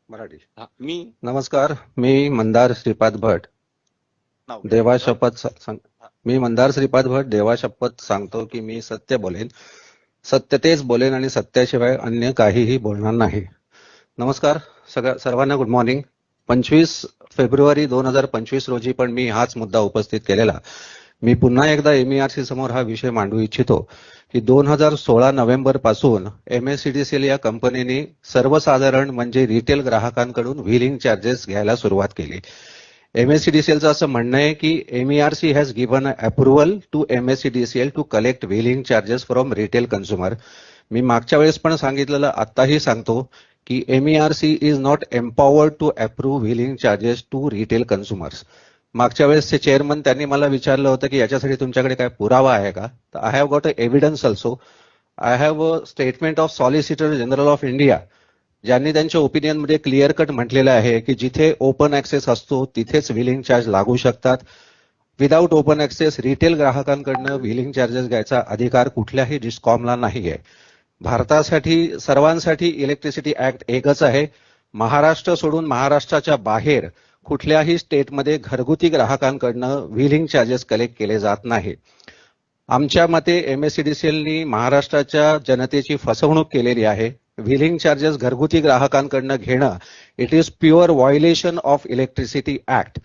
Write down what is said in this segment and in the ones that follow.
मराठी. मी नमस्कार, मी मंदार श्रीपाद भट नाव घ्या. देवा शपथ मी मंदार श्रीपाद भट देवा शपथ सांगतो की मी सत्य बोलेन, सत्य तेच बोलेन आणि सत्याशिवाय अन्य काहीही बोलणार नाही. नमस्कार सर्वांना, गुड मॉर्निंग. 25 फेब्रुवारी 2025 रोजी पण मी हाच मुद्दा उपस्थित केलेला. मी पुन्हा एकदा MERC समोर हा विषय मांडू इच्छितो की 2016 नोव्हेंबर पासून MSCDCL या कंपनीने सर्वसाधारण म्हणजे रिटेल ग्राहकांकडून व्हीलिंग चार्जेस घ्यायला सुरुवात केली. MSCDCLचं असं म्हणणं आहे की MERC has given approval to MSCDCL to collect wheeling charges from retail consumer. मी मागच्या वेळेस पण सांगितलेलं, आत्ताही सांगतो की MERC is not empowered to approve wheeling charges to retail consumers. मागच्या वेळेसचे चेअरमन त्यांनी मला विचारलं होतं की याच्यासाठी तुमच्याकडे काय पुरावा आहे का? तर I have got a evidence also. I have a statement of solicitor general of India, ज्यांनी त्यांच्या ओपिनियनमध्ये क्लिअर कट म्हटलेलं आहे की जिथे ओपन ऍक्सेस असतो तिथेच व्हीलिंग चार्ज लागू शकतात. विदाऊट ओपन ऍक्सेस रिटेल ग्राहकांकडनं व्हीलिंग चार्जेस घ्यायचा अधिकार कुठल्याही डिस्कॉमला नाहीये. भारतासाठी सर्वांसाठी इलेक्ट्रिसिटी ऍक्ट एकच आहे. महाराष्ट्र सोडून महाराष्ट्राच्या बाहेर कुठल्याही स्टेटमध्ये घरगुती ग्राहकांकडनं व्हीलिंग चार्जेस कलेक्ट केले जात नाही. आमच्या मते MSCDCLनी महाराष्ट्राच्या जनतेची फसवणूक केलेली आहे. व्हीलिंग चार्जेस घरगुती ग्राहकांकडनं घेणं it is pure violation of electricity act.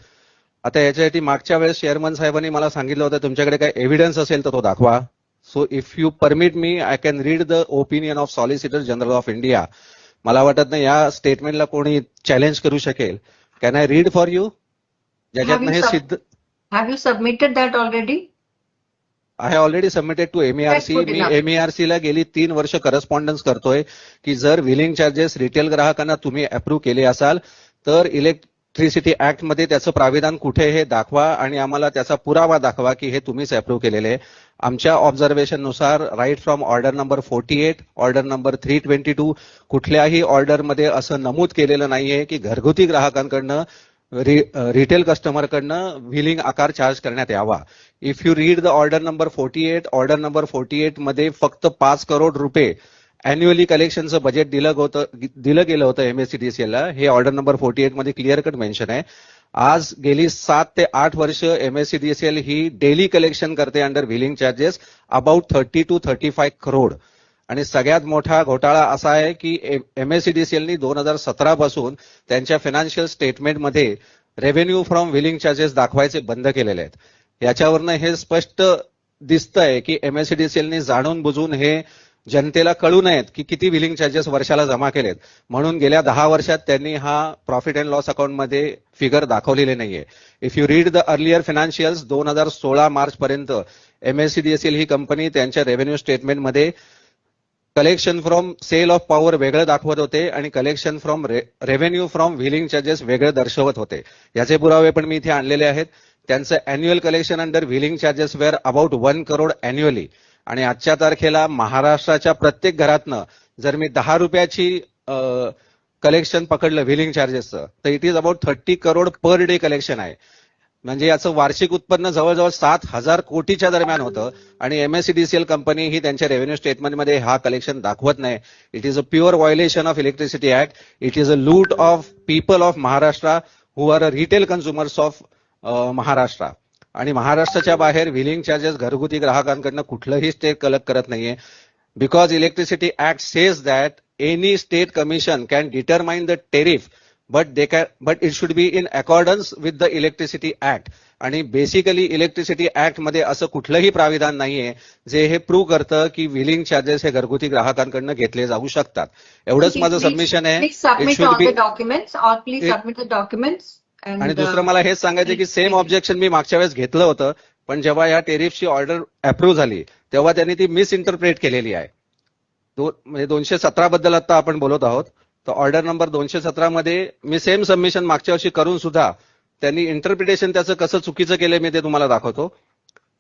आता याच्यासाठी मागच्या वेळेस चेअरमन साहेबांनी मला सांगितलं होतं तुमच्याकडे काय एव्हिडन्स असेल तर तो दाखवा. So if you permit me I can read the opinion of solicitor general of India. मला वाटत नाही या स्टेटमेंटला कोणी चॅलेंज करू शकेल. Can I read for you? ज्याच्यातनं हे सिद्ध. Have you submitted that already? I have already submitted to MERC. मी MERC ला गेली 3 वर्ष करस्पॉन्डन्स करतोय की जर व्हीलिंग चार्जेस रिटेल ग्राहकांना तुम्ही अप्रूव्ह केले असाल तर इलेक्ट्रिसिटी ऍक्ट मध्ये त्याचं प्राविधान कुठे हे दाखवा आणि आम्हाला त्याचा पुरावा दाखवा की हे तुम्हीच अप्रूव्ह केलेले आहे. आमच्या ऑब्झर्वेशन नुसार right from order number 48, order number 322 कुठल्याही ऑर्डरमध्ये असं नमूद केलेलं नाहीये की घरगुती ग्राहकांकडनं रिटेल कस्टमरकडनं व्हीलिंग आकार चार्ज करण्यात यावा. If you read the order number 48, order number 48 मध्ये फक्त 5 करोड रुपये अॅन्युअली कलेक्शनचं बजेट दिलं गेलं होतं MSCDCL ला. हे ऑर्डर नंबर 48 मध्ये क्लिअर कट मेन्शन आहे. आज गेली 7 ते 8 वर्ष MSCDCL ही डेली कलेक्शन करते under wheeling charges about 30 to 35 crore. आणि सगळ्यात मोठा घोटाळा असा आहे की MSCDCLनी 2017 पासून त्यांच्या फायनान्शियल स्टेटमेंटमध्ये रेव्हेन्यू फ्रॉम व्हीलिंग चार्जेस दाखवायचे बंद केलेले आहेत. याच्यावरनं हे स्पष्ट दिसतंय की MSCDCLनी जाणून बुजून हे जनतेला कळू नयेत की किती व्हीलिंग चार्जेस वर्षाला जमा केलेत, म्हणून गेल्या 10 वर्षात त्यांनी हा प्रॉफिट अँड लॉस अकाउंटमध्ये फिगर दाखवलेले नाहीये. If you read the earlier financials 2016 March पर्यंत MSCDCL ही कंपनी त्यांच्या रेव्हेन्यू स्टेटमेंटमध्ये collection from sale of power वेगळं दाखवत होते आणि collection from revenue from wheeling charges वेगळं दर्शवत होते. याचे पुरावे पण मी इथे आणलेले आहेत. त्यांचं annual collection under wheeling charges were about 1 crore annually. आणि आजच्या तारखेला महाराष्ट्राच्या प्रत्येक घरातनं जर मी 10 रुपयाची कलेक्शन पकडलं व्हीलिंग चार्जेसचं तर it is about 30 crore per day collection आहे. म्हणजे याचं वार्षिक उत्पन्न जवळजवळ 7,000 कोटीच्या दरम्यान होतं आणि MSCDCL कंपनी ही त्यांच्या रेव्हेन्यू स्टेटमेंटमध्ये हा कलेक्शन दाखवत नाही. It is a pure violation of electricity act. It is a loot of people of Maharashtra who are a retail consumers of Maharashtra. आणि महाराष्ट्राच्या बाहेर व्हीलिंग चार्जेस घरगुती ग्राहकांकडनं कुठलंही स्टेट कलेक्ट करत नाहीये. Because electricity act says that any state commission can determine the tariff but it should be in accordance with the electricity act. आणि basically electricity act मध्ये असं कुठलंही प्राविधान नाहीये जे हे प्रूव्ह करतं की व्हीलिंग चार्जेस हे घरगुती ग्राहकांकडनं घेतले जाऊ शकतात. एवढंच माझं सबमिशन आहे. आणि दुसरं मला हेच सांगायचं की सेम ऑब्जेक्शन मी मागच्या वेळेस घेतलं होतं, पण जेव्हा या टेरिफची ऑर्डर अप्रूव्ह झाली तेव्हा त्यांनी ती मिसइंटरप्रेट केलेली आहे. म्हणजे 217 बद्दल आता आपण बोलत आहोत. तर ऑर्डर नंबर 217 मध्ये मी सेम सबमिशन मागच्या वर्षी करून सुद्धा त्यांनी इंटरप्रिटेशन त्याचं कसं चुकीचं केलंय मी ते तुम्हाला दाखवतो.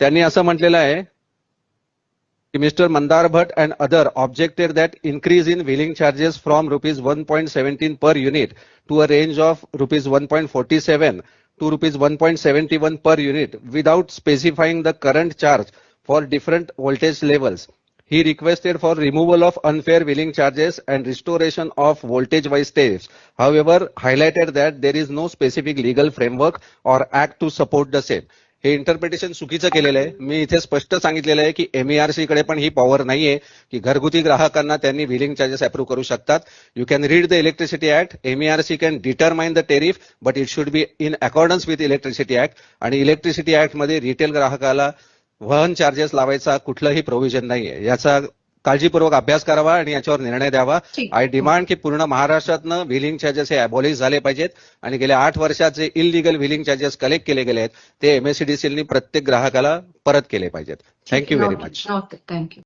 त्यांनी असं म्हटलेलं आहे की mister Mandar Bhat and other objected that increase in wheeling charges from ₹1.17 per unit to a range of ₹1.47 to ₹1.71 per unit without specifying the current charge for different voltage levels. He requested for removal of unfair billing charges and restoration of voltage-wise tariffs. However, highlighted that there is no specific legal framework or act to support the same. हे interpretation चुकीचं केलेलं आहे. मी इथे स्पष्ट सांगितलेलं आहे की MERC कडे पण ही पॉवर नाहीये की घरगुती ग्राहकांना त्यांनी बिलिंग चार्जेस अप्रूव्ह करू शकतात. You can read the electricity act. MERC can determine the tariff but it should be in accordance with electricity act. आणि इलेक्ट्रिसिटी ऍक्ट मध्ये रिटेल ग्राहकाला वहन चार्जेस लावायचा कुठलंही प्रोव्हिजन नाहीये. याचा काळजीपूर्वक अभ्यास करावा आणि याच्यावर निर्णय द्यावा. ठीक. आय डिमांड की पूर्ण महाराष्ट्रातनं व्हिलिंग चार्जेस हे अबॉलिश झाले पाहिजेत आणि गेल्या 8 वर्षात जे इलिगल व्हिलिंग चार्जेस कलेक्ट केले गेले आहेत ते MSEDCL नी प्रत्येक ग्राहकाला परत केले पाहिजेत. Thank you very much. Okay, thank you.